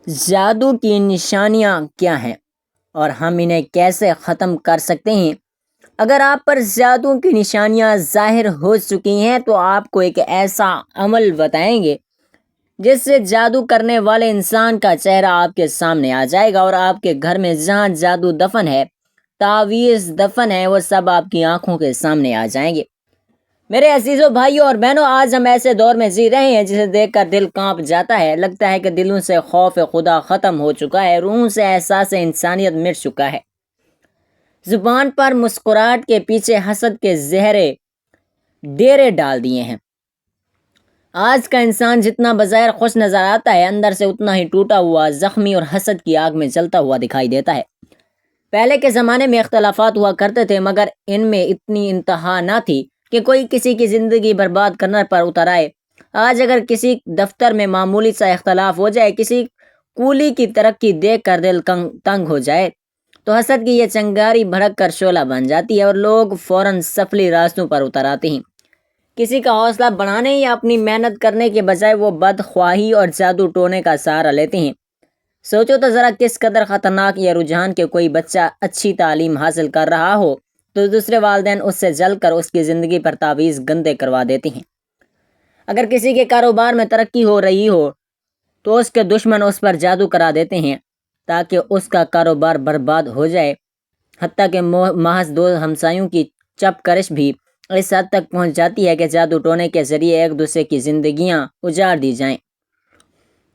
جادو کی نشانیاں کیا ہیں اور ہم انہیں کیسے ختم کر سکتے ہیں؟ اگر آپ پر جادو کی نشانیاں ظاہر ہو چکی ہیں تو آپ کو ایک ایسا عمل بتائیں گے جس سے جادو کرنے والے انسان کا چہرہ آپ کے سامنے آ جائے گا، اور آپ کے گھر میں جہاں جادو دفن ہے، تعویذ دفن ہے، وہ سب آپ کی آنکھوں کے سامنے آ جائیں گے۔ میرے عزیزوں، بھائیوں اور بہنوں، آج ہم ایسے دور میں جی رہے ہیں جسے دیکھ کر دل کانپ جاتا ہے۔ لگتا ہے کہ دلوں سے خوف خدا ختم ہو چکا ہے، روحوں سے احساس انسانیت مٹ چکا ہے، زبان پر مسکراہٹ کے پیچھے حسد کے زہرے ڈیرے ڈال دیے ہیں۔ آج کا انسان جتنا بظاہر خوش نظر آتا ہے، اندر سے اتنا ہی ٹوٹا ہوا، زخمی اور حسد کی آگ میں جلتا ہوا دکھائی دیتا ہے۔ پہلے کے زمانے میں اختلافات ہوا کرتے تھے، مگر ان میں اتنی انتہا نہ تھی کہ کوئی کسی کی زندگی برباد کرنے پر اتر آئے۔ آج اگر کسی دفتر میں معمولی سا اختلاف ہو جائے، کسی کولی کی ترقی دیکھ کر دل تنگ ہو جائے، تو حسد کی یہ چنگاری بھڑک کر شعلہ بن جاتی ہے اور لوگ فوراً سفلی راستوں پر اتر آتے ہیں۔ کسی کا حوصلہ بڑھانے یا اپنی محنت کرنے کے بجائے وہ بدخواہی اور جادو ٹونے کا سہارا لیتے ہیں۔ سوچو تو ذرا کس قدر خطرناک یہ رجحان کہ کوئی بچہ اچھی تعلیم حاصل کر رہا ہو تو دوسرے والدین اس سے جل کر اس کی زندگی پر تعویذ گندے کروا دیتے ہیں۔ اگر کسی کے کاروبار میں ترقی ہو رہی ہو تو اس کے دشمن اس پر جادو کرا دیتے ہیں تاکہ اس کا کاروبار برباد ہو جائے۔ حتیٰ کہ محض دو ہمسایوں کی چپ کرش بھی اس حد تک پہنچ جاتی ہے کہ جادو ٹونے کے ذریعے ایک دوسرے کی زندگیاں اجاڑ دی جائیں۔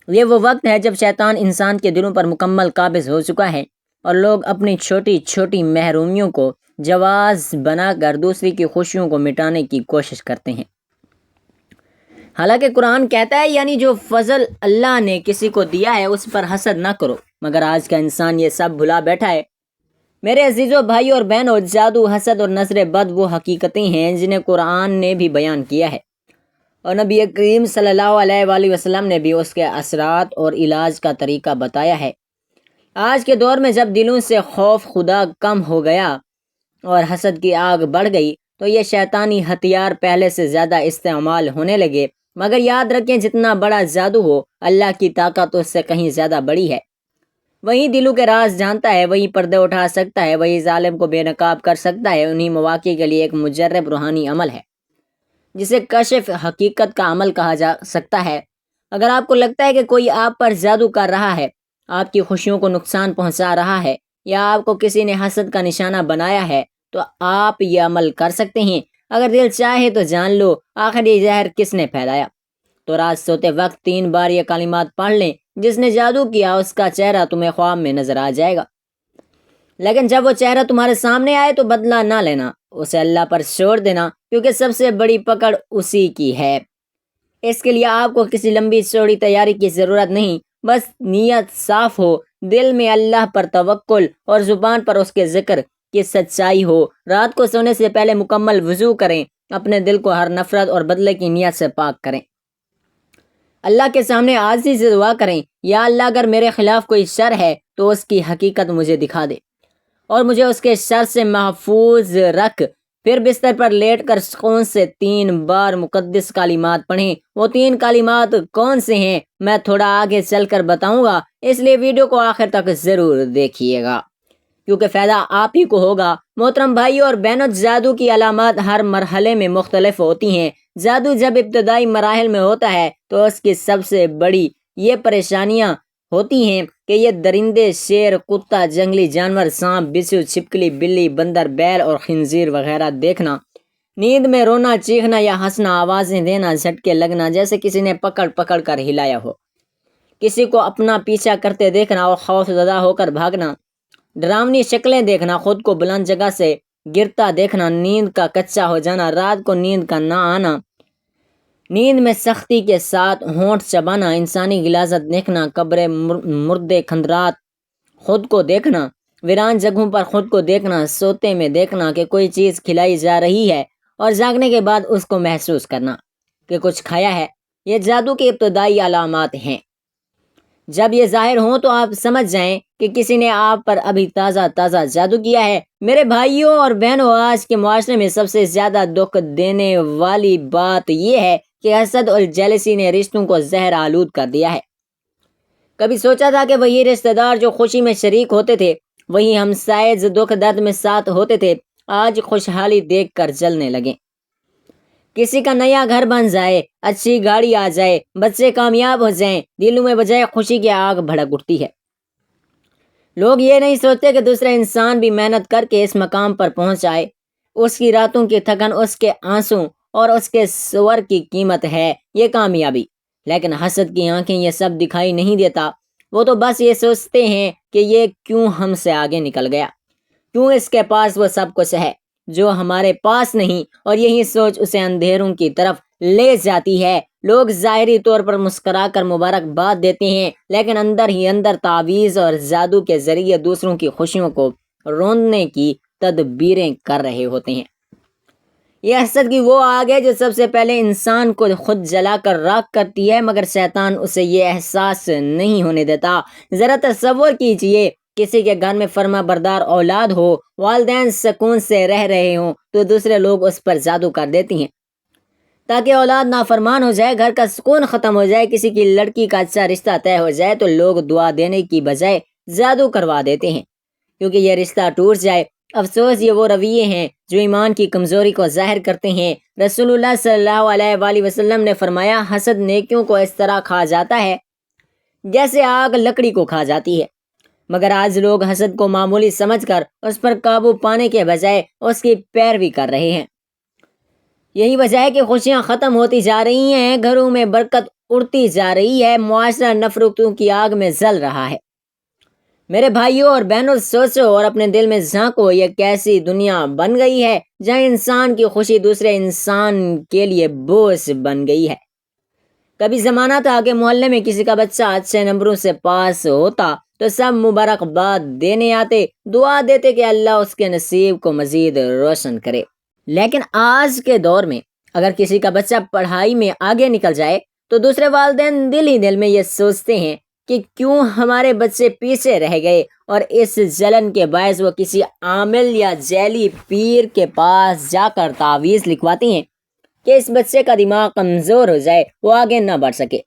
یہ وہ وقت ہے جب شیطان انسان کے دلوں پر مکمل قابض ہو چکا ہے اور لوگ اپنی چھوٹی چھوٹی محرومیوں کو جواز بنا کر دوسری کی خوشیوں کو مٹانے کی کوشش کرتے ہیں۔ حالانکہ قرآن کہتا ہے، یعنی جو فضل اللہ نے کسی کو دیا ہے اس پر حسد نہ کرو، مگر آج کا انسان یہ سب بھلا بیٹھا ہے۔ میرے عزیزوں، بھائیوں اور بہنوں، جادو، حسد اور نظر بد وہ حقیقتیں ہیں جنہیں قرآن نے بھی بیان کیا ہے، اور نبی کریم صلی اللہ علیہ وآلہ وسلم نے بھی اس کے اثرات اور علاج کا طریقہ بتایا ہے۔ آج کے دور میں جب دلوں سے خوف خدا کم ہو گیا اور حسد کی آگ بڑھ گئی تو یہ شیطانی ہتھیار پہلے سے زیادہ استعمال ہونے لگے، مگر یاد رکھیں جتنا بڑا جادو ہو، اللہ کی طاقت اس سے کہیں زیادہ بڑی ہے۔ وہی دلوں کے راز جانتا ہے، وہی پردے اٹھا سکتا ہے، وہی ظالم کو بے نقاب کر سکتا ہے۔ انہی مواقع کے لیے ایک مجرب روحانی عمل ہے جسے کشف حقیقت کا عمل کہا جا سکتا ہے۔ اگر آپ کو لگتا ہے کہ کوئی آپ پر جادو کر رہا ہے، آپ کی خوشیوں کو نقصان پہنچا رہا ہے، یا آپ کو کسی نے حسد کا نشانہ بنایا ہے، تو آپ یہ عمل کر سکتے ہیں۔ اگر دل چاہے تو جان لو، آخر یہ زہر کس نے پھیلایا؟ تو رات سوتے وقت 3 بار یہ کلمات پڑھ لیں، جس نے جادو کیا اس کا چہرہ تمہیں خواب میں نظر آ جائے گا۔ لیکن جب وہ چہرہ تمہارے سامنے آئے تو بدلہ نہ لینا، اسے اللہ پر چھوڑ دینا، کیونکہ سب سے بڑی پکڑ اسی کی ہے۔ اس کے لیے آپ کو کسی لمبی چوڑی تیاری کی ضرورت نہیں، بس نیت صاف ہو، دل میں اللہ پر توکل اور زبان پر اس کے ذکر کی سچائی ہو۔ رات کو سونے سے پہلے مکمل وضو کریں، اپنے دل کو ہر نفرت اور بدلے کی نیت سے پاک کریں، اللہ کے سامنے عاجزی سے دعا کریں، یا اللہ اگر میرے خلاف کوئی شر ہے تو اس کی حقیقت مجھے دکھا دے اور مجھے اس کے شر سے محفوظ رکھ۔ پھر بستر پر لیٹ کر سکون سے 3 بار مقدس کلمات پڑھیں۔ وہ 3 کلمات کون سے ہیں میں تھوڑا آگے چل کر بتاؤں گا، اس لیے ویڈیو کو آخر تک ضرور دیکھیے گا کیونکہ فائدہ آپ ہی کو ہوگا۔ محترم بھائیوں اور بہنوں، جادو کی علامات ہر مرحلے میں مختلف ہوتی ہیں۔ جادو جب ابتدائی مراحل میں ہوتا ہے تو اس کی سب سے بڑی یہ پریشانیاں ہوتی ہیں کہ یہ درندے، شیر، کتا، جنگلی جانور، سانپ، بچھو، چھپکلی، بلی، بندر، بیل اور خنزیر وغیرہ دیکھنا، نیند میں رونا، چیخنا یا ہنسنا، آوازیں دینا، جھٹکے لگنا جیسے کسی نے پکڑ پکڑ کر ہلایا ہو، کسی کو اپنا پیچھا کرتے دیکھنا اور خوف زدہ ہو کر بھاگنا، ڈراؤنی شکلیں دیکھنا، خود کو بلند جگہ سے گرتا دیکھنا، نیند کا کچا ہو جانا، رات کو نیند کا نہ آنا، نیند میں سختی کے ساتھ ہونٹ چبانا، انسانی غلاظت دیکھنا، قبریں، مردے، کھندرات، خود کو دیکھنا، ویران جگہوں پر خود کو دیکھنا، سوتے میں دیکھنا کہ کوئی چیز کھلائی جا رہی ہے اور جاگنے کے بعد اس کو محسوس کرنا کہ کچھ کھایا ہے، یہ جادو کی ابتدائی علامات ہیں۔ جب یہ ظاہر ہوں تو آپ سمجھ جائیں کہ کسی نے آپ پر ابھی تازہ تازہ جادو کیا ہے۔ میرے بھائیوں اور بہنوں، آج کے معاشرے میں سب سے زیادہ دکھ دینے والی بات یہ ہے کہ حسد اور جیلسی نے رشتوں کو زہر آلود کر دیا ہے۔ کبھی سوچا تھا کہ وہی رشتہ دار جو خوشی میں شریک ہوتے تھے، وہی ہمسائے جو دکھ درد میں ساتھ ہوتے تھے، آج خوشحالی دیکھ کر جلنے لگے۔ کسی کا نیا گھر بن جائے، اچھی گاڑی آ جائے، بچے کامیاب ہو جائیں، دلوں میں بجائے خوشی کی آگ بھڑک اٹھتی ہے۔ لوگ یہ نہیں سوچتے کہ دوسرا انسان بھی محنت کر کے اس مقام پر پہنچ آئے۔ اس کی راتوں کی تھکن، اس کے آنسوں اور اس کے صبر کی قیمت ہے یہ کامیابی۔ لیکن حسد کی آنکھیں یہ سب دکھائی نہیں دیتا۔ وہ تو بس یہ سوچتے ہیں کہ یہ کیوں ہم سے آگے نکل گیا، کیوں اس کے پاس وہ سب کچھ ہے جو ہمارے پاس نہیں، اور یہی سوچ اسے اندھیروں کی طرف لے جاتی ہے۔ لوگ ظاہری طور پر مسکرا کر مبارکباد دیتے ہیں، لیکن اندر ہی اندر تعویذ اور جادو کے ذریعے دوسروں کی خوشیوں کو روندنے کی تدبیریں کر رہے ہوتے ہیں۔ یہ حسد کی وہ آگ ہے جو سب سے پہلے انسان کو خود جلا کر راکھ کرتی ہے، مگر شیطان اسے یہ احساس نہیں ہونے دیتا۔ ذرا تصور کیجئے، کسی کے گھر میں فرما بردار اولاد ہو، والدین سکون سے رہ رہے ہوں، تو دوسرے لوگ اس پر جادو کر دیتی ہیں تاکہ اولاد نافرمان ہو جائے، گھر کا سکون ختم ہو جائے۔ کسی کی لڑکی کا اچھا رشتہ طے ہو جائے تو لوگ دعا دینے کی بجائے جادو کروا دیتے ہیں کیونکہ یہ رشتہ ٹوٹ جائے۔ افسوس، یہ وہ رویے ہیں جو ایمان کی کمزوری کو ظاہر کرتے ہیں۔ رسول اللہ صلی اللہ علیہ وآلہ وسلم نے فرمایا، حسد نیکیوں کو اس طرح کھا جاتا ہے جیسے آگ لکڑی کو کھا جاتی ہے۔ مگر آج لوگ حسد کو معمولی سمجھ کر اس پر قابو پانے کے بجائے اس کی پیروی کر رہے ہیں۔ یہی وجہ ہے کہ خوشیاں ختم ہوتی جا رہی ہیں، گھروں میں برکت اڑتی جا رہی ہے، معاشرہ نفرتوں کی آگ میں جل رہا ہے۔ میرے بھائیوں اور بہنوں، سوچو اور اپنے دل میں جھانکو، یہ کیسی دنیا بن گئی ہے جہاں انسان کی خوشی دوسرے انسان کے لیے بوجھ بن گئی ہے۔ کبھی زمانہ تھا کہ محلے میں کسی کا بچہ اچھے نمبروں سے پاس ہوتا تو سب مبارکباد دینے آتے، دعا دیتے کہ اللہ اس کے نصیب کو مزید روشن کرے۔ لیکن آج کے دور میں اگر کسی کا بچہ پڑھائی میں آگے نکل جائے تو دوسرے والدین دل ہی دل میں یہ سوچتے ہیں کہ کیوں ہمارے بچے پیچھے رہ گئے، اور اس جلن کے باعث وہ کسی عامل یا ذیلی پیر کے پاس جا کر تعویذ لکھواتے ہیں کہ اس بچے کا دماغ کمزور ہو جائے، وہ آگے نہ بڑھ سکے۔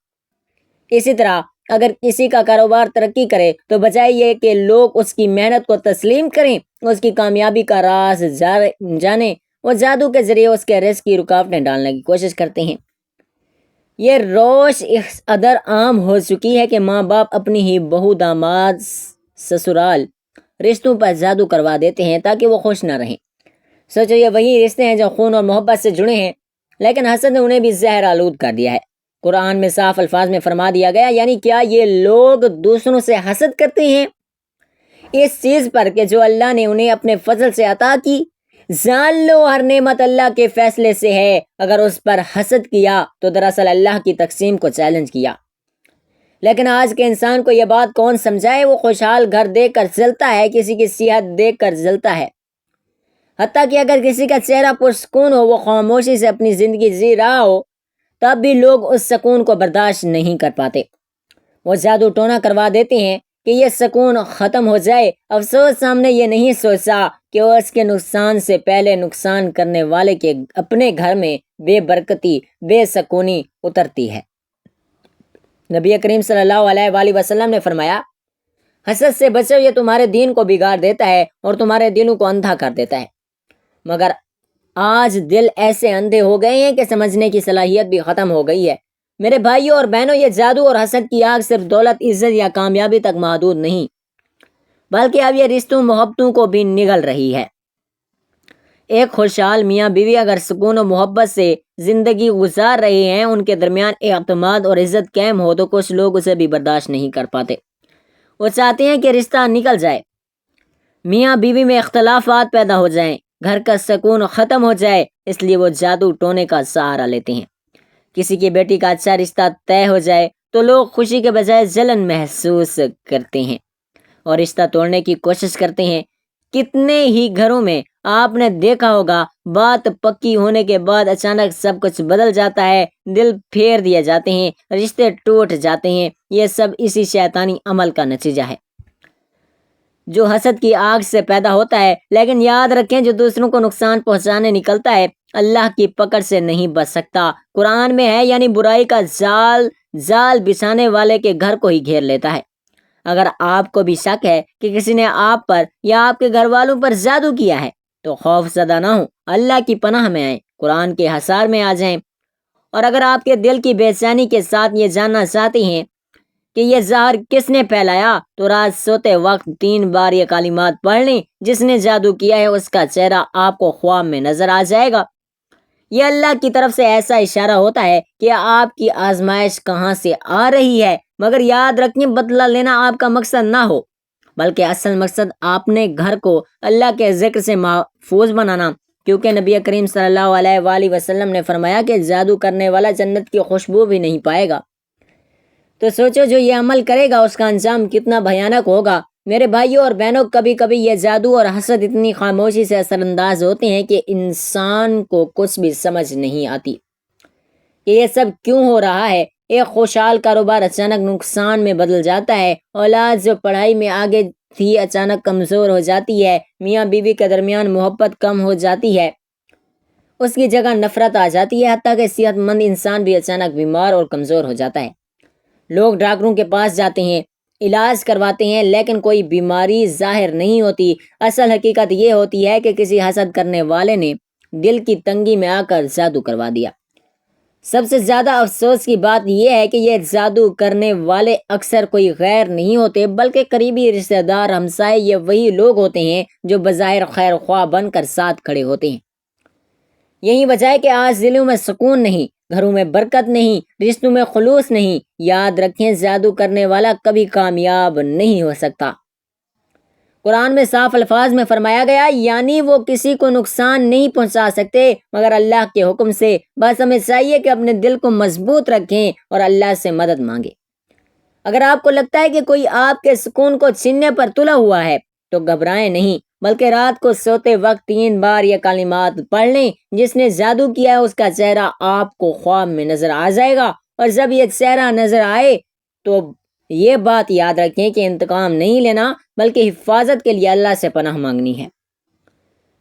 اسی طرح اگر کسی کا کاروبار ترقی کرے تو بجائے یہ کہ لوگ اس کی محنت کو تسلیم کریں، اس کی کامیابی کا راز جانیں، وہ جادو کے ذریعے اس کے رزق کی رکاوٹیں ڈالنے کی کوشش کرتے ہیں۔ یہ روش اس قدر عام ہو چکی ہے کہ ماں باپ اپنی ہی بہو، داماد، سسرال رشتوں پر جادو کروا دیتے ہیں تاکہ وہ خوش نہ رہیں۔ سوچو، یہ وہی رشتے ہیں جو خون اور محبت سے جڑے ہیں، لیکن حسد نے انہیں بھی زہر آلود کر دیا ہے۔ قرآن میں صاف الفاظ میں فرما دیا گیا، یعنی کیا یہ لوگ دوسروں سے حسد کرتے ہیں اس چیز پر کہ جو اللہ نے انہیں اپنے فضل سے عطا کی؟ جان لو، ہر نعمت اللہ کے فیصلے سے ہے۔ اگر اس پر حسد کیا تو دراصل اللہ کی تقسیم کو چیلنج کیا۔ لیکن آج کے انسان کو یہ بات کون سمجھائے؟ وہ خوشحال گھر دیکھ کر جلتا ہے، کسی کی صحت دیکھ کر جلتا ہے، حتیٰ کہ اگر کسی کا چہرہ پرسکون ہو، وہ خاموشی سے اپنی زندگی جی رہا ہو، تب بھی لوگ اس سکون کو برداشت نہیں کر پاتے۔ وہ جادو ٹونا کروا دیتے ہیں کہ یہ سکون ختم ہو جائے۔ افسوس، ہم نے یہ نہیں سوچا کہ وہ اس کے نقصان سے پہلے نقصان کرنے والے کے اپنے گھر میں بے برکتی، بے سکونی اترتی ہے۔ نبی کریم صلی اللہ علیہ وآلہ وسلم نے فرمایا، حسد سے بچو، یہ تمہارے دین کو بگاڑ دیتا ہے اور تمہارے دلوں کو اندھا کر دیتا ہے۔ مگر آج دل ایسے اندھے ہو گئے ہیں کہ سمجھنے کی صلاحیت بھی ختم ہو گئی ہے۔ میرے بھائیوں اور بہنوں، یہ جادو اور حسد کی آگ صرف دولت، عزت یا کامیابی تک محدود نہیں، بلکہ اب یہ رشتوں، محبتوں کو بھی نگل رہی ہے۔ ایک خوشحال میاں بیوی اگر سکون و محبت سے زندگی گزار رہے ہیں، ان کے درمیان اعتماد اور عزت قائم ہو، تو کچھ لوگ اسے بھی برداشت نہیں کر پاتے۔ وہ چاہتے ہیں کہ رشتہ نکل جائے، میاں بیوی میں اختلافات پیدا ہو جائیں، گھر کا سکون ختم ہو جائے، اس لیے وہ جادو ٹونے کا سہارا لیتے ہیں۔ کسی کی بیٹی کا اچھا رشتہ طے ہو جائے تو لوگ خوشی کے بجائے جلن محسوس کرتے ہیں اور رشتہ توڑنے کی کوشش کرتے ہیں۔ کتنے ہی گھروں میں آپ نے دیکھا ہوگا، بات پکی ہونے کے بعد اچانک سب کچھ بدل جاتا ہے، دل پھیر دیے جاتے ہیں، رشتے ٹوٹ جاتے ہیں۔ یہ سب اسی شیطانی عمل کا نتیجہ ہے جو حسد کی آگ سے پیدا ہوتا ہے۔ لیکن یاد رکھیں، جو دوسروں کو نقصان پہنچانے نکلتا ہے، اللہ کی پکڑ سے نہیں بچ سکتا۔ قرآن میں ہے، یعنی برائی کا جال جال بچھانے والے کے گھر کو ہی گھیر لیتا ہے۔ اگر آپ کو بھی شک ہے کہ کسی نے آپ پر یا آپ کے گھر والوں پر جادو کیا ہے تو خوف زدہ نہ ہو، اللہ کی پناہ میں آئیں، قرآن کے حصار میں آ جائیں۔ اور اگر آپ کے دل کی بے چینی کے ساتھ یہ جاننا چاہتے ہیں کہ یہ زہر کس نے پھیلایا تو رات سوتے وقت 3 بار یہ کلمات پڑھ لیں۔ جس نے جادو کیا ہے اس کا چہرہ آپ کو خواب میں نظر آ جائے گا۔ یہ اللہ کی طرف سے ایسا اشارہ ہوتا ہے کہ آپ کی آزمائش کہاں سے آ رہی ہے، مگر یاد رکھیں بدلہ لینا آپ کا مقصد نہ ہو، بلکہ اصل مقصد اپنے گھر کو اللہ کے ذکر سے محفوظ بنانا، کیونکہ نبی کریم صلی اللہ علیہ وآلہ وسلم نے فرمایا کہ جادو کرنے والا جنت کی خوشبو بھی نہیں پائے گا۔ تو سوچو جو یہ عمل کرے گا اس کا انجام کتنا بھیانک ہوگا۔ میرے بھائیوں اور بہنوں، کبھی کبھی یہ جادو اور حسد اتنی خاموشی سے اثر انداز ہوتے ہیں کہ انسان کو کچھ بھی سمجھ نہیں آتی کہ یہ سب کیوں ہو رہا ہے۔ ایک خوشحال کاروبار اچانک نقصان میں بدل جاتا ہے، اولاد جو پڑھائی میں آگے تھی اچانک کمزور ہو جاتی ہے، میاں بیوی کے درمیان محبت کم ہو جاتی ہے، اس کی جگہ نفرت آ جاتی ہے، حتیٰ کہ صحت مند انسان بھی اچانک بیمار اور کمزور ہو جاتا ہے۔ لوگ ڈاکٹروں کے پاس جاتے ہیں، علاج کرواتے ہیں، لیکن کوئی بیماری ظاہر نہیں ہوتی۔ اصل حقیقت یہ ہوتی ہے کہ کسی حسد کرنے والے نے دل کی تنگی میں آ کر جادو کروا دیا۔ سب سے زیادہ افسوس کی بات یہ ہے کہ یہ جادو کرنے والے اکثر کوئی غیر نہیں ہوتے بلکہ قریبی رشتہ دار، ہمسائے، یہ وہی لوگ ہوتے ہیں جو بظاہر خیر خواہ بن کر ساتھ کھڑے ہوتے ہیں۔ یہی وجہ ہے کہ آج دلوں میں سکون نہیں، گھروں میں برکت نہیں، رشتوں میں خلوص نہیں۔ یاد رکھیں جادو کرنے والا کبھی کامیاب نہیں ہو سکتا۔ قرآن میں صاف الفاظ میں فرمایا گیا، یعنی وہ کسی کو نقصان نہیں پہنچا سکتے مگر اللہ کے حکم سے۔ بس ہمیں چاہیے کہ اپنے دل کو مضبوط رکھیں اور اللہ سے مدد مانگیں۔ اگر آپ کو لگتا ہے کہ کوئی آپ کے سکون کو چھیننے پر تلا ہوا ہے تو گھبرائیں نہیں، بلکہ رات کو سوتے وقت 3 بار یہ کلمات پڑھ لیں۔ جس نے جادو کیا ہے اس کا چہرہ آپ کو خواب میں نظر آ جائے گا، اور جب یہ چہرہ نظر آئے تو یہ بات یاد رکھیں کہ انتقام نہیں لینا بلکہ حفاظت کے لیے اللہ سے پناہ مانگنی ہے،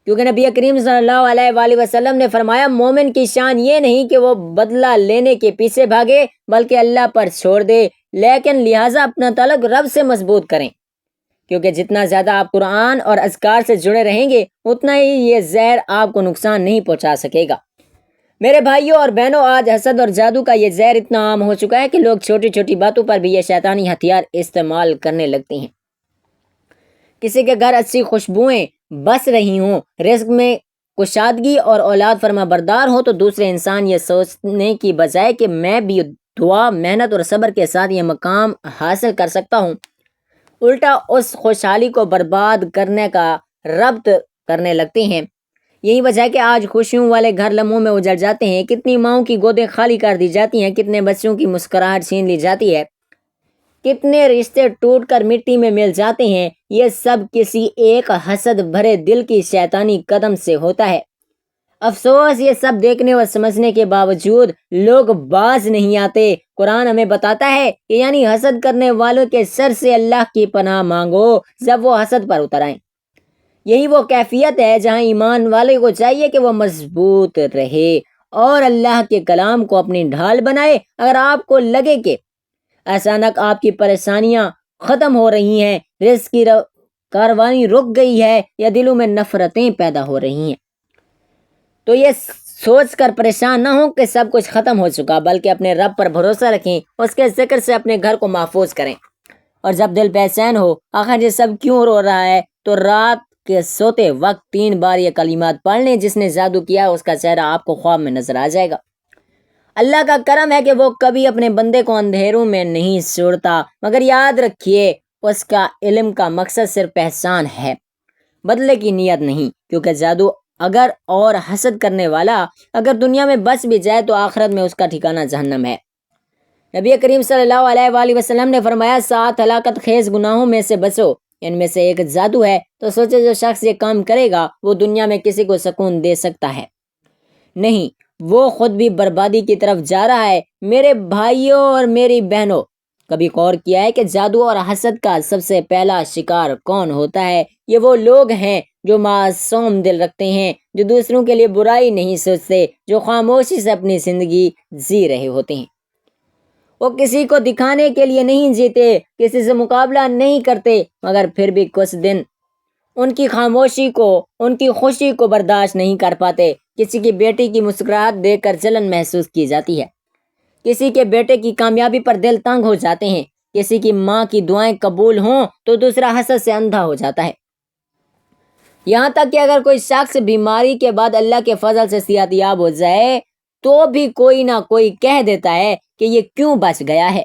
کیونکہ نبی کریم صلی اللہ علیہ وآلہ وسلم نے فرمایا مومن کی شان یہ نہیں کہ وہ بدلہ لینے کے پیچھے بھاگے بلکہ اللہ پر چھوڑ دے، لیکن لہٰذا اپنا تعلق رب سے مضبوط کریں، کیونکہ جتنا زیادہ آپ قرآن اور اذکار سے جڑے رہیں گے اتنا ہی یہ زہر آپ کو نقصان نہیں پہنچا سکے گا۔ میرے بھائیوں اور بہنوں، آج حسد اور جادو کا یہ زہر اتنا عام ہو چکا ہے کہ لوگ چھوٹی چھوٹی باتوں پر بھی یہ شیطانی ہتھیار استعمال کرنے لگتے ہیں۔ کسی کے گھر اچھی خوشبوئیں بس رہی ہوں، رزق میں کشادگی اور اولاد فرما بردار ہو تو دوسرے انسان یہ سوچنے کی بجائے کہ میں بھی دعا، محنت اور صبر کے ساتھ یہ مقام حاصل کر سکتا ہوں، الٹا اس خوشحالی کو برباد کرنے کا ربط کرنے لگتے ہیں۔ یہی وجہ ہے کہ آج خوشیوں والے گھر لمحوں میں اجڑ جاتے ہیں، کتنی ماؤں کی گودیں خالی کر دی جاتی ہیں، کتنے بچوں کی مسکراہٹ چھین لی جاتی ہے، کتنے رشتے ٹوٹ کر مٹی میں مل جاتے ہیں۔ یہ سب کسی ایک حسد بھرے دل کی شیطانی قدم سے ہوتا ہے۔ افسوس، یہ سب دیکھنے اور سمجھنے کے باوجود لوگ باز نہیں آتے۔ قرآن ہمیں بتاتا ہے کہ یعنی حسد کرنے والوں کے شر سے اللہ کی پناہ مانگو جب وہ حسد پر اتر آئیں۔ یہی وہ کیفیت ہے جہاں ایمان والے کو چاہیے کہ وہ مضبوط رہے اور اللہ کے کلام کو اپنی ڈھال بنائے۔ اگر آپ کو لگے کہ اچانک آپ کی پریشانیاں ختم ہو رہی ہیں، رزق کی کاروانی رک گئی ہے یا دلوں میں نفرتیں پیدا ہو رہی ہیں، تو یہ سوچ کر پریشان نہ ہوں کہ سب کچھ ختم ہو چکا، بلکہ اپنے رب پر بھروسہ رکھیں، اس کے ذکر سے اپنے گھر کو محفوظ کریں۔ اور جب دل بے چین ہو آخر یہ سب کیوں ہو رہا ہے تو رات کے سوتے وقت 3 بار یہ کلمات پڑھ لیں۔ جس نے جادو کیا اس کا چہرہ آپ کو خواب میں نظر آ جائے گا۔ اللہ کا کرم ہے کہ وہ کبھی اپنے بندے کو اندھیروں میں نہیں چھوڑتا، مگر یاد رکھیے اس کا علم کا مقصد صرف احسان ہے، بدلے کی نیت نہیں، کیونکہ جادو اگر اور حسد کرنے والا اگر دنیا میں بچ بھی جائے تو آخرت میں اس کا ٹھکانہ جہنم ہے۔ نبی کریم صلی اللہ علیہ وآلہ وسلم نے فرمایا 7 ہلاکت خیز گناہوں میں سے بچو، ان میں سے ایک جادو ہے۔ تو سوچے جو شخص یہ کام کرے گا وہ دنیا میں کسی کو سکون دے سکتا ہے؟ نہیں، وہ خود بھی بربادی کی طرف جا رہا ہے۔ میرے بھائیوں اور میری بہنوں، کبھی غور کیا ہے کہ جادو اور حسد کا سب سے پہلا شکار کون ہوتا ہے؟ یہ وہ لوگ ہیں جو معصوم دل رکھتے ہیں، جو دوسروں کے لیے برائی نہیں سوچتے، جو خاموشی سے اپنی زندگی جی رہے ہوتے ہیں۔ وہ کسی کو دکھانے کے لیے نہیں جیتے، کسی سے مقابلہ نہیں کرتے، مگر پھر بھی کچھ دن ان کی خاموشی کو، ان کی خوشی کو برداشت نہیں کر پاتے۔ کسی کی بیٹی کی مسکراہٹ دیکھ کر جلن محسوس کی جاتی ہے، کسی کے بیٹے کی کامیابی پر دل تنگ ہو جاتے ہیں، کسی کی ماں کی دعائیں قبول ہوں تو دوسرا حسد سے اندھا ہو جاتا ہے۔ یہاں تک کہ اگر کوئی شخص بیماری کے بعد اللہ کے فضل سے صحت یاب ہو جائے تو بھی کوئی نہ کوئی کہہ دیتا ہے کہ یہ کیوں بچ گیا ہے،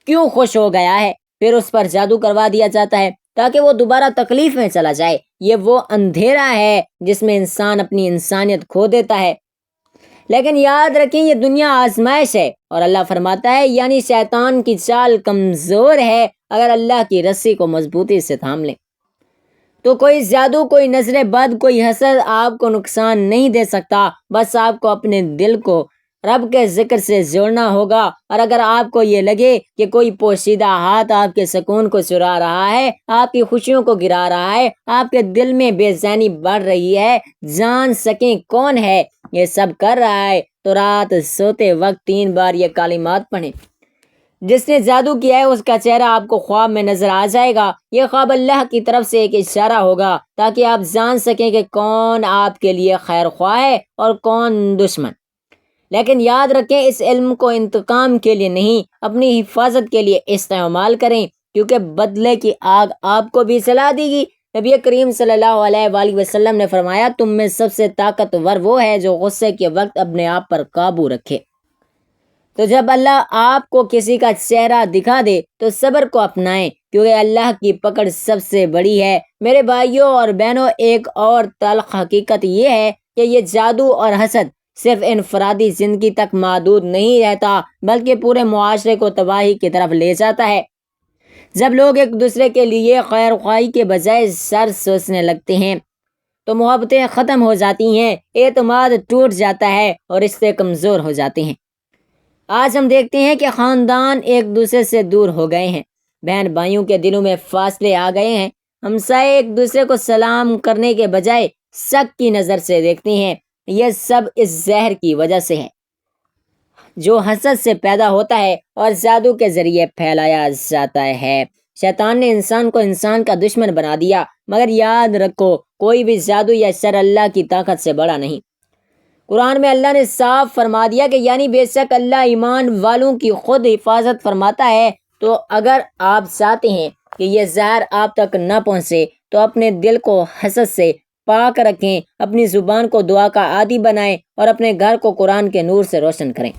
کیوں خوش ہو گیا ہے، پھر اس پر جادو کروا دیا جاتا ہے تاکہ وہ دوبارہ تکلیف میں چلا جائے۔ یہ وہ اندھیرا ہے جس میں انسان اپنی انسانیت کھو دیتا ہے۔ لیکن یاد رکھیں یہ دنیا آزمائش ہے، اور اللہ فرماتا ہے یعنی شیطان کی چال کمزور ہے، اگر اللہ کی رسی کو مضبوطی سے تھام لیں تو کوئی جادو، کوئی نظر بد، کوئی حسد آپ کو نقصان نہیں دے سکتا۔ بس آپ کو اپنے دل کو رب کے ذکر سے جوڑنا ہوگا، اور اگر آپ کو یہ لگے کہ کوئی پوشیدہ ہاتھ آپ کے سکون کو چرا رہا ہے، آپ کی خوشیوں کو گرا رہا ہے، آپ کے دل میں بے چینی بڑھ رہی ہے، جان سکیں کون ہے یہ سب کر رہا ہے، تو رات سوتے وقت 3 بار یہ کلمات پڑھیں۔ جس نے جادو کیا ہے اس کا چہرہ آپ کو خواب میں نظر آ جائے گا۔ یہ خواب اللہ کی طرف سے ایک اشارہ ہوگا تاکہ آپ جان سکیں کہ کون آپ کے لیے خیر خواہ ہے اور کون دشمن۔ لیکن یاد رکھیں اس علم کو انتقام کے لیے نہیں، اپنی حفاظت کے لیے استعمال کریں، کیونکہ بدلے کی آگ آپ کو بھی جلا دے گی۔ نبی کریم صلی اللہ علیہ وآلہ وسلم نے فرمایا تم میں سب سے طاقتور وہ ہے جو غصے کے وقت اپنے آپ پر قابو رکھے۔ تو جب اللہ آپ کو کسی کا چہرہ دکھا دے تو صبر کو اپنائیں، کیونکہ اللہ کی پکڑ سب سے بڑی ہے۔ میرے بھائیوں اور بہنوں، ایک اور تلخ حقیقت یہ ہے کہ یہ جادو اور حسد صرف انفرادی زندگی تک محدود نہیں رہتا، بلکہ پورے معاشرے کو تباہی کی طرف لے جاتا ہے۔ جب لوگ ایک دوسرے کے لیے خیر خواہی کے بجائے شر سوچنے لگتے ہیں تو محبتیں ختم ہو جاتی ہیں، اعتماد ٹوٹ جاتا ہے اور رشتے کمزور ہو جاتے ہیں۔ آج ہم دیکھتے ہیں کہ خاندان ایک دوسرے سے دور ہو گئے ہیں، بہن بھائیوں کے دلوں میں فاصلے آ گئے ہیں، ہمسائے ایک دوسرے کو سلام کرنے کے بجائے شک کی نظر سے دیکھتے ہیں۔ یہ سب اس زہر کی وجہ سے ہے جو حسد سے پیدا ہوتا ہے اور جادو کے ذریعے پھیلایا جاتا ہے۔ شیطان نے انسان کو انسان کا دشمن بنا دیا، مگر یاد رکھو کوئی بھی جادو یا شر اللہ کی طاقت سے بڑا نہیں۔ قرآن میں اللہ نے صاف فرما دیا کہ یعنی بے شک اللہ ایمان والوں کی خود حفاظت فرماتا ہے۔ تو اگر آپ چاہتے ہیں کہ یہ زہر آپ تک نہ پہنچے تو اپنے دل کو حسد سے پاک رکھیں، اپنی زبان کو دعا کا عادی بنائیں اور اپنے گھر کو قرآن کے نور سے روشن کریں۔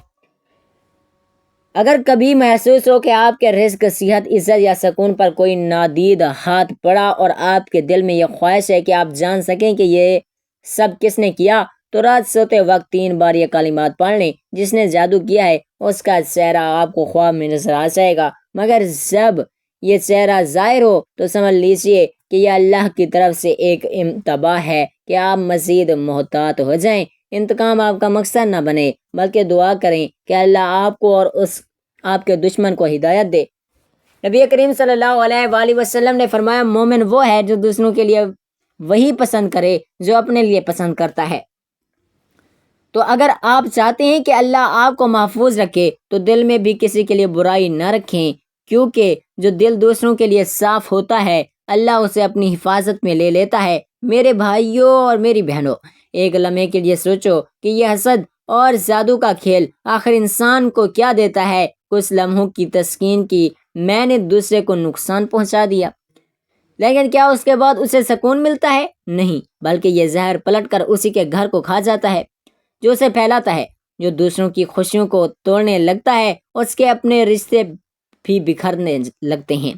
اگر کبھی محسوس ہو کہ آپ کے رزق، صحت، عزت یا سکون پر کوئی نادید ہاتھ پڑا اور آپ کے دل میں یہ خواہش ہے کہ آپ جان سکیں کہ یہ سب کس نے کیا، تو رات سوتے وقت 3 بار یہ کلمات پڑھ لیں۔ جس نے جادو کیا ہے اس کا چہرہ آپ کو خواب میں نظر آ جائے گا، مگر جب یہ چہرہ ظاہر ہو تو سمجھ لیجئے کہ یہ اللہ کی طرف سے ایک انتباہ ہے کہ آپ مزید محتاط ہو جائیں۔ انتقام آپ کا مقصد نہ بنے، بلکہ دعا کریں کہ اللہ آپ کو اور آپ کے دشمن کو ہدایت دے۔ نبی کریم صلی اللہ علیہ وآلہ وسلم نے فرمایا مومن وہ ہے جو دوسروں کے لیے وہی پسند کرے جو اپنے لیے پسند کرتا ہے۔ تو اگر آپ چاہتے ہیں کہ اللہ آپ کو محفوظ رکھے تو دل میں بھی کسی کے لیے برائی نہ رکھیں، کیونکہ جو دل دوسروں کے لیے صاف ہوتا ہے اللہ اسے اپنی حفاظت میں لے لیتا ہے۔ میرے بھائیوں اور میری بہنوں، ایک لمحے کے لیے سوچو کہ یہ حسد اور جادو کا کھیل آخر انسان کو کیا دیتا ہے؟ کچھ لمحوں کی تسکین کی، میں نے دوسرے کو نقصان پہنچا دیا، لیکن کیا اس کے بعد اسے سکون ملتا ہے؟ نہیں، بلکہ یہ زہر پلٹ کر اسی کے گھر کو کھا جاتا ہے جو اسے پھیلاتا ہے۔ جو دوسروں کی خوشیوں کو توڑنے لگتا ہے اس کے اپنے رشتے بھی بکھرنے لگتے ہیں۔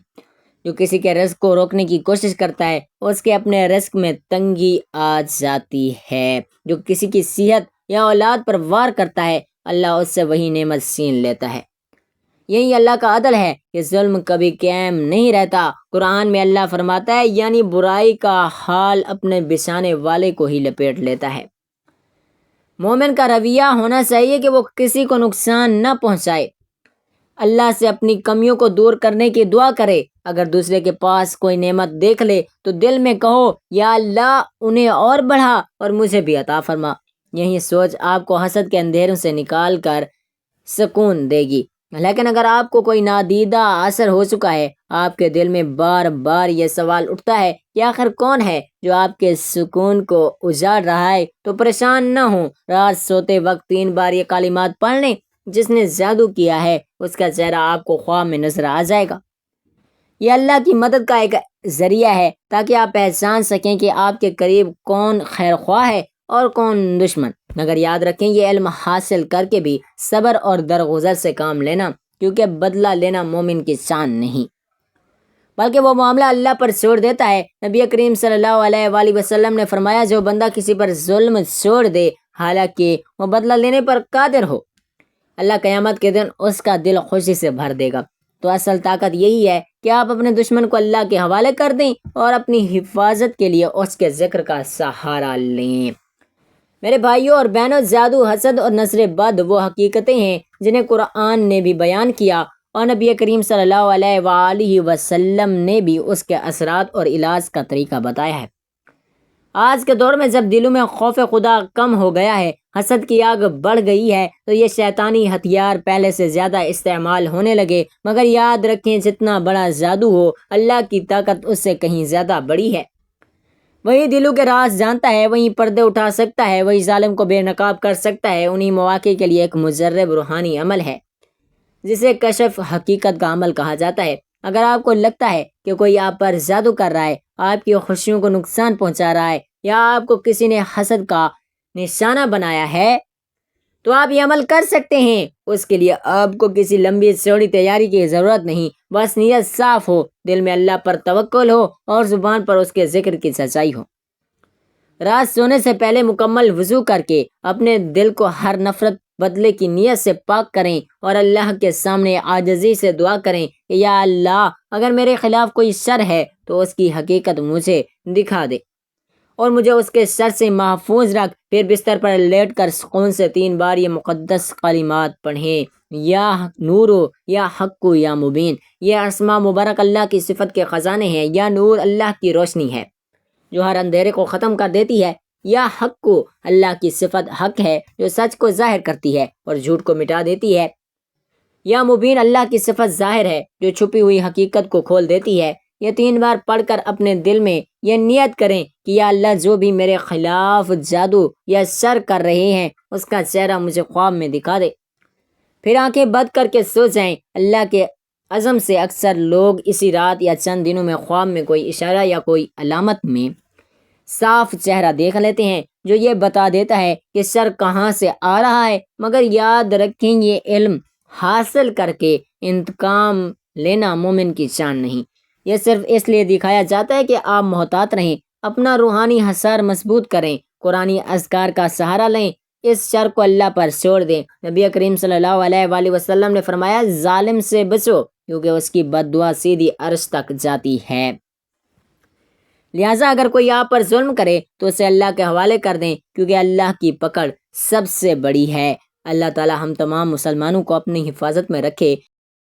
جو کسی کے رزق کو روکنے کی کوشش کرتا ہے اس کے اپنے رزق میں تنگی آ جاتی ہے۔ جو کسی کی صحت یا اولاد پر وار کرتا ہے اللہ اس سے وہی نعمت چھین لیتا ہے۔ یہی اللہ کا عدل ہے کہ ظلم کبھی قائم نہیں رہتا۔ قرآن میں اللہ فرماتا ہے یعنی برائی کا حال اپنے بچھانے والے کو ہی لپیٹ لیتا ہے۔ مومن کا رویہ ہونا چاہیے کہ وہ کسی کو نقصان نہ پہنچائے، اللہ سے اپنی کمیوں کو دور کرنے کی دعا کرے۔ اگر دوسرے کے پاس کوئی نعمت دیکھ لے تو دل میں کہو یا اللہ انہیں اور بڑھا اور مجھے بھی عطا فرما۔ یہی سوچ آپ کو حسد کے اندھیروں سے نکال کر سکون دے گی۔ لیکن اگر آپ کو کوئی نادیدہ اثر ہو چکا ہے، آپ کے دل میں بار بار یہ سوال اٹھتا ہے کہ آخر کون ہے جو آپ کے سکون کو اجاڑ رہا ہے، تو پریشان نہ ہوں، رات سوتے وقت 3 بار یہ کلمات پڑھ لیں۔ جس نے جادو کیا ہے اس کا چہرہ آپ کو خواب میں نظر آ جائے گا۔ یہ اللہ کی مدد کا ایک ذریعہ ہے تاکہ آپ پہچان سکیں کہ آپ کے قریب کون خیر خواہ ہے اور کون دشمن۔ مگر یاد رکھیں، یہ علم حاصل کر کے بھی صبر اور درگزر سے کام لینا، کیونکہ بدلہ لینا مومن کی شان نہیں بلکہ وہ معاملہ اللہ پر چھوڑ دیتا ہے۔ نبی کریم صلی اللہ علیہ وآلہ وسلم نے فرمایا، جو بندہ کسی پر ظلم چھوڑ دے حالانکہ وہ بدلہ لینے پر قادر ہو، اللہ قیامت کے دن اس کا دل خوشی سے بھر دے گا۔ تو اصل طاقت یہی ہے کہ آپ اپنے دشمن کو اللہ کے حوالے کر دیں اور اپنی حفاظت کے لیے اس کے ذکر کا سہارا لیں۔ میرے بھائیوں اور بہنوں، جادو، حسد اور نظر بد وہ حقیقتیں ہیں جنہیں قرآن نے بھی بیان کیا اور نبی کریم صلی اللہ علیہ وآلہ وسلم نے بھی اس کے اثرات اور علاج کا طریقہ بتایا ہے۔ آج کے دور میں جب دلوں میں خوف خدا کم ہو گیا ہے، حسد کی آگ بڑھ گئی ہے، تو یہ شیطانی ہتھیار پہلے سے زیادہ استعمال ہونے لگے۔ مگر یاد رکھیں، جتنا بڑا جادو ہو، اللہ کی طاقت اس سے کہیں زیادہ بڑی ہے۔ وہی دلوں کے راز جانتا ہے، وہی پردے اٹھا سکتا ہے، وہی ظالم کو بے نقاب کر سکتا ہے۔ انہی مواقع کے لیے ایک مجرب روحانی عمل ہے جسے کشف حقیقت کا عمل کہا جاتا ہے۔ اگر آپ کو لگتا ہے کہ کوئی آپ پر جادو کر رہا ہے، آپ کی خوشیوں کو نقصان پہنچا رہا ہے، یا آپ کو کسی نے حسد کا نشانہ بنایا ہے، تو آپ یہ عمل کر سکتے ہیں۔ اس کے لیے آپ کو کسی لمبی چوڑی تیاری کی ضرورت نہیں، بس نیت صاف ہو، دل میں اللہ پر توکل ہو اور زبان پر اس کے ذکر کی سچائی ہو۔ رات سونے سے پہلے مکمل وضو کر کے اپنے دل کو ہر نفرت بدلے کی نیت سے پاک کریں اور اللہ کے سامنے عاجزی سے دعا کریں کہ یا اللہ، اگر میرے خلاف کوئی شر ہے تو اس کی حقیقت مجھے دکھا دے اور مجھے اس کے شر سے محفوظ رکھ۔ پھر بستر پر لیٹ کر سکون سے 3 بار یہ مقدس کلمات پڑھیں، یا نور یا حق یا مبین۔ یہ اسماء مبارک اللہ کی صفت کے خزانے ہیں۔ یا نور اللہ کی روشنی ہے جو ہر اندھیرے کو ختم کر دیتی ہے۔ یا حق کو اللہ کی صفت حق ہے جو سچ کو ظاہر کرتی ہے اور جھوٹ کو مٹا دیتی ہے۔ یا مبین اللہ کی صفت ظاہر ہے جو چھپی ہوئی حقیقت کو کھول دیتی ہے۔ یہ 3 بار پڑھ کر اپنے دل میں یہ نیت کریں کہ یا اللہ، جو بھی میرے خلاف جادو یا شر کر رہے ہیں اس کا چہرہ مجھے خواب میں دکھا دے۔ پھر آنکھیں بند کر کے سو جائیں۔ اللہ کے عزم سے اکثر لوگ اسی رات یا چند دنوں میں خواب میں کوئی اشارہ یا کوئی علامت میں صاف چہرہ دیکھ لیتے ہیں جو یہ بتا دیتا ہے کہ شر کہاں سے آ رہا ہے۔ مگر یاد رکھیں، یہ علم حاصل کر کے انتقام لینا مومن کی شان نہیں، یہ صرف اس لیے دکھایا جاتا ہے کہ آپ محتاط رہیں، اپنا روحانی حصار مضبوط کریں، قرآنی اذکار کا سہارا لیں، اس شر کو اللہ پر چھوڑ دیں۔ نبی کریم صلی اللہ علیہ وآلہ وسلم نے فرمایا، ظالم سے بچو کیونکہ اس کی بد دعا سیدھی عرش تک جاتی ہے۔ لہٰذا اگر کوئی آپ پر ظلم کرے تو اسے اللہ کے حوالے کر دیں، کیونکہ اللہ کی پکڑ سب سے بڑی ہے۔ اللہ تعالی ہم تمام مسلمانوں کو اپنی حفاظت میں رکھے۔